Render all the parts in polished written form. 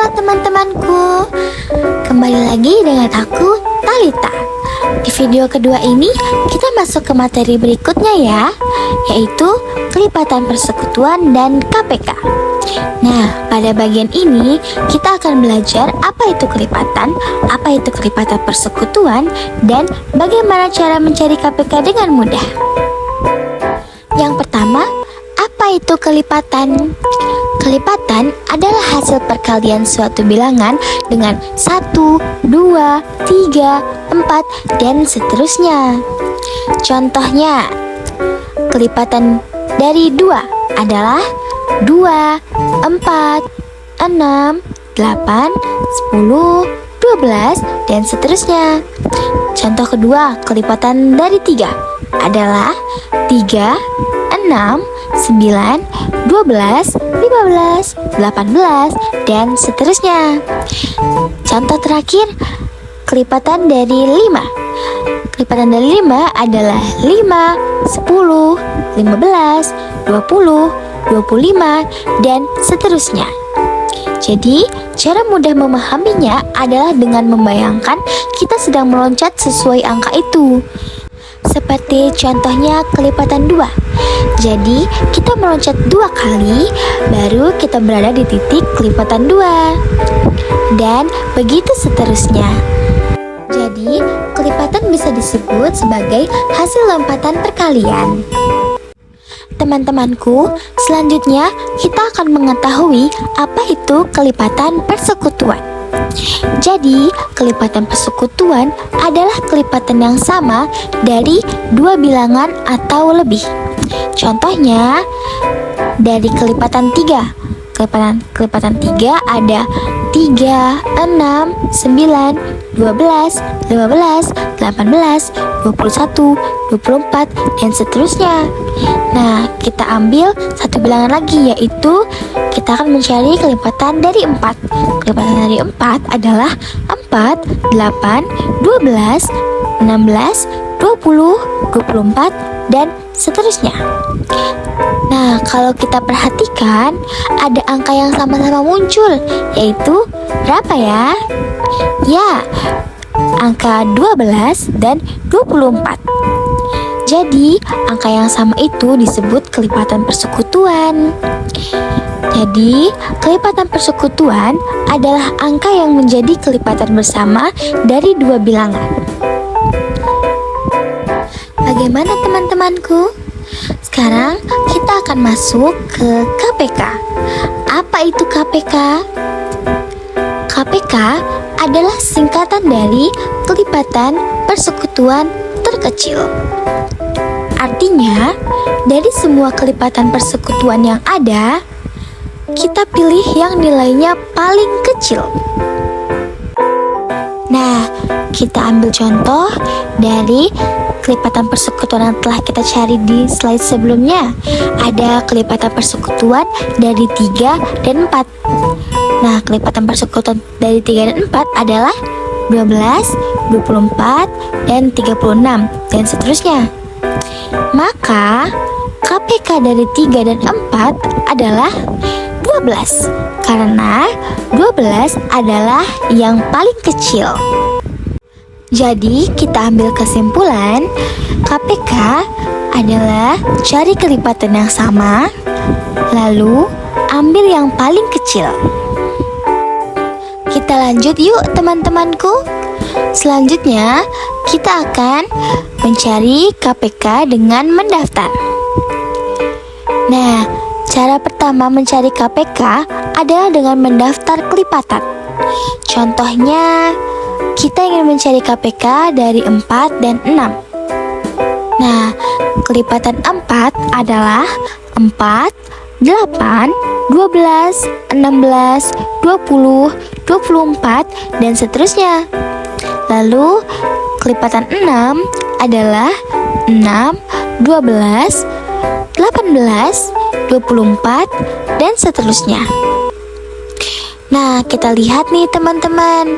teman-temanku, kembali lagi dengan aku, Talita. Di video kedua ini, kita masuk ke materi berikutnya ya, yaitu kelipatan persekutuan dan KPK. Nah, pada bagian ini, kita akan belajar apa itu kelipatan persekutuan, dan bagaimana cara mencari KPK dengan mudah. Yang pertama, apa itu kelipatan? Kelipatan adalah hasil perkalian suatu bilangan dengan 1, 2, 3, 4, dan seterusnya. Contohnya, kelipatan dari 2 adalah 2, 4, 6, 8, 10, 12, dan seterusnya. Contoh kedua, kelipatan dari 3 adalah 3, 6, 9, 12, 15, 18, dan seterusnya. Contoh terakhir, kelipatan dari 5. Kelipatan dari 5 adalah 5, 10, 15, 20, 25, dan seterusnya. Jadi, cara mudah memahaminya adalah dengan membayangkan kita sedang meloncat sesuai angka itu. Seperti contohnya kelipatan 2. Jadi, kita meloncat 2 kali, baru kita berada di titik kelipatan 2. Dan begitu seterusnya. Jadi, kelipatan bisa disebut sebagai hasil lompatan perkalian. Teman-temanku, selanjutnya kita akan mengetahui apa itu kelipatan persekutuan. Jadi, kelipatan persekutuan adalah kelipatan yang sama dari 2 bilangan atau lebih. Contohnya, dari kelipatan 3. Kelipatan 3 ada 3, 6, 9, 12, 15, 18, 21, 24, dan seterusnya. Nah, kita ambil satu bilangan lagi, yaitu kita akan mencari kelipatan dari 4. Kelipatan dari 4 adalah 4, 8, 12, 16, 20, 24, dan seterusnya. Nah, kalau kita perhatikan, ada angka yang sama-sama muncul, yaitu berapa ya? Ya, angka 12 dan 24. Jadi, angka yang sama itu disebut kelipatan persekutuan. Jadi, kelipatan persekutuan adalah angka yang menjadi kelipatan bersama dari 2 bilangan. Bagaimana teman-temanku? Sekarang kita akan masuk ke KPK. Apa itu KPK? KPK adalah singkatan dari kelipatan persekutuan terkecil. Artinya, dari semua kelipatan persekutuan yang ada, kita pilih yang nilainya paling kecil. Nah, kita ambil contoh dari kelipatan persekutuan yang telah kita cari di slide sebelumnya. Ada kelipatan persekutuan dari 3 dan 4. Nah, kelipatan persekutuan dari 3 dan 4 adalah 12, 24, dan 36, dan seterusnya. Maka, KPK dari 3 dan 4 adalah 12, karena 12 adalah yang paling kecil. Jadi, kita ambil kesimpulan, KPK adalah cari kelipatan yang sama, lalu ambil yang paling kecil. Kita lanjut yuk teman-temanku. Selanjutnya, kita akan mencari KPK dengan mendaftar. Nah, cara pertama mencari KPK adalah dengan mendaftar kelipatan. Contohnya, kita ingin mencari KPK dari 4 dan 6. Nah, kelipatan 4 adalah 4, 8, 12, 16, 20, 24, dan seterusnya. Lalu, kelipatan 6 adalah 6, 12, 18, 24, dan seterusnya. Nah, kita lihat nih teman-teman,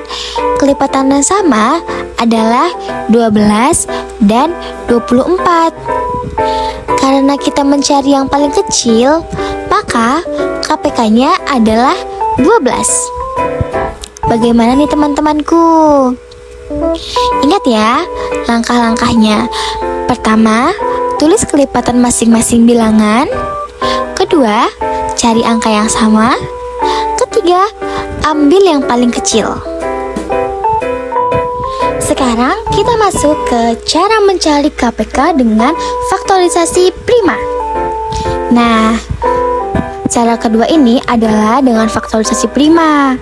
kelipatan yang sama adalah 12 dan 24. Karena kita mencari yang paling kecil, maka KPK-nya adalah 12. Bagaimana nih teman-temanku? Ingat ya langkah-langkahnya. Pertama, tulis kelipatan masing-masing bilangan. Kedua, cari angka yang sama. Ketiga, ambil yang paling kecil. Sekarang kita masuk ke cara mencari KPK dengan faktorisasi prima. Nah, cara kedua ini adalah dengan faktorisasi prima.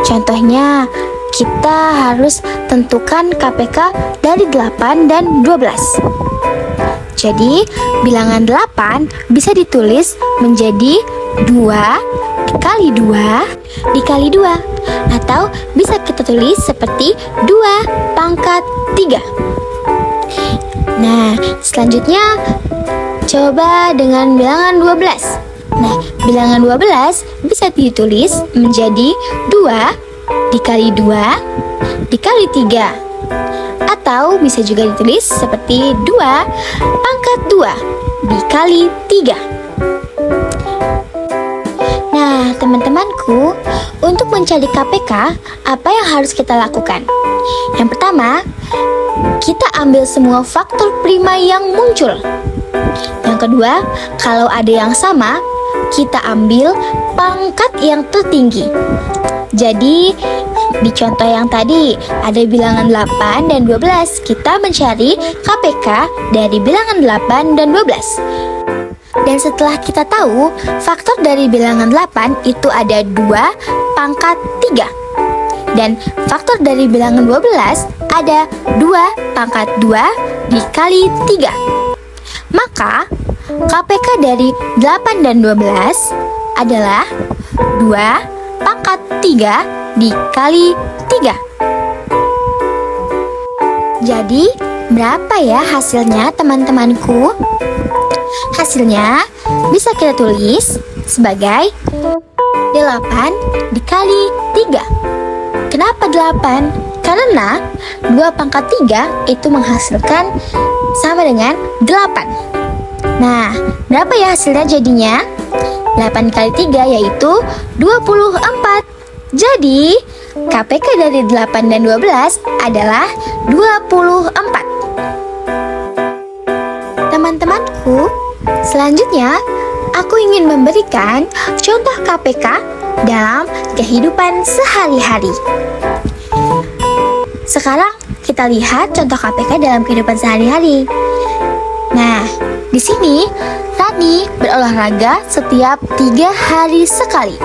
Contohnya, kita harus tentukan KPK dari 8 dan 12. Jadi, bilangan 8 bisa ditulis menjadi 2 dikali 2 dikali 2. Atau bisa kita tulis seperti 2 pangkat 3. Nah, selanjutnya coba dengan bilangan 12. Nah, bilangan 12 bisa ditulis menjadi 2 dikali 2 dikali 3. Atau bisa juga ditulis seperti 2 pangkat 2 dikali 3. Nah, teman-temanku, untuk mencari KPK, apa yang harus kita lakukan? Yang pertama, kita ambil semua faktor prima yang muncul. Yang kedua, kalau ada yang sama, kita ambil pangkat yang tertinggi. Jadi, di contoh yang tadi, ada bilangan 8 dan 12. Kita mencari KPK dari bilangan 8 dan 12. Dan setelah kita tahu faktor dari bilangan 8 itu ada 2 pangkat 3. Dan faktor dari bilangan 12 ada 2 pangkat 2 dikali 3. Maka KPK dari 8 dan 12 adalah 2 pangkat 3 dikali 3. Jadi berapa ya hasilnya teman-temanku? Hasilnya bisa kita tulis sebagai 8 dikali 3. Kenapa 8? Karena 2 pangkat 3 itu menghasilkan sama dengan 8. Nah, berapa ya hasilnya jadinya? 8 kali 3 yaitu 24. Jadi, KPK dari 8 dan 12 adalah 24. Teman-temanku, selanjutnya aku ingin memberikan contoh KPK dalam kehidupan sehari-hari. Sekarang kita lihat contoh KPK dalam kehidupan sehari-hari. Nah, di sini Rani berolahraga setiap 3 hari sekali.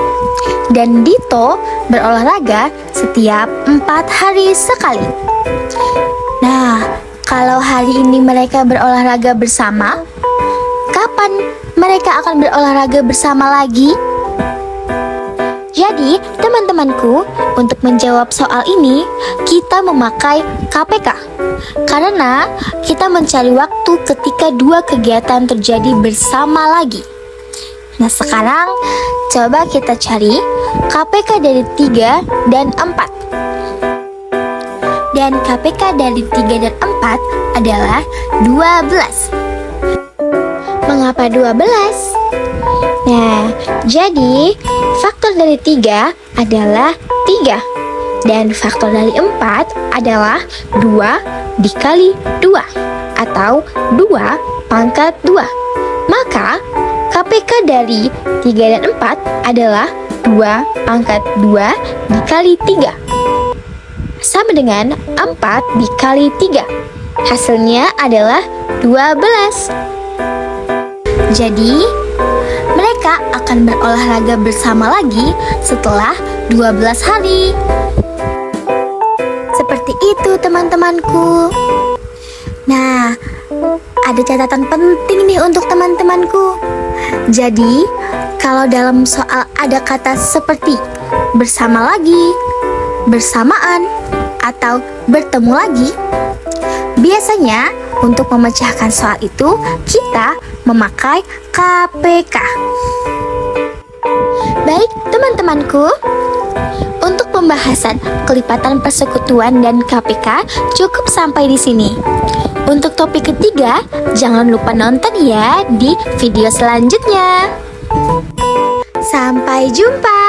Dan Dito berolahraga setiap 4 hari sekali. Nah, kalau hari ini mereka berolahraga bersama, kapan mereka akan berolahraga bersama lagi? Jadi, teman-temanku, untuk menjawab soal ini, kita memakai KPK. Karena kita mencari waktu ketika 2 kegiatan terjadi bersama lagi. Nah, sekarang coba kita cari KPK dari 3 dan 4. Dan KPK dari 3 dan 4 adalah 12. Mengapa 12? Nah, jadi faktor dari 3 adalah 3. Dan faktor dari 4 adalah 2 dikali 2 atau 2 pangkat 2. Maka KPK dari 3 dan 4 adalah 2 pangkat 2 dikali 3. Sama dengan 4 dikali 3. Hasilnya adalah 12. Jadi, mereka akan berolahraga bersama lagi setelah 12 hari. Seperti itu teman-temanku. Nah, ada catatan penting nih untuk teman-temanku. Jadi, kalau dalam soal ada kata seperti bersama lagi, bersamaan, atau bertemu lagi, biasanya untuk memecahkan soal itu kita memakai KPK. Baik teman-temanku, untuk pembahasan kelipatan persekutuan dan KPK cukup sampai di sini. Untuk topik ketiga, jangan lupa nonton ya di video selanjutnya. Sampai jumpa.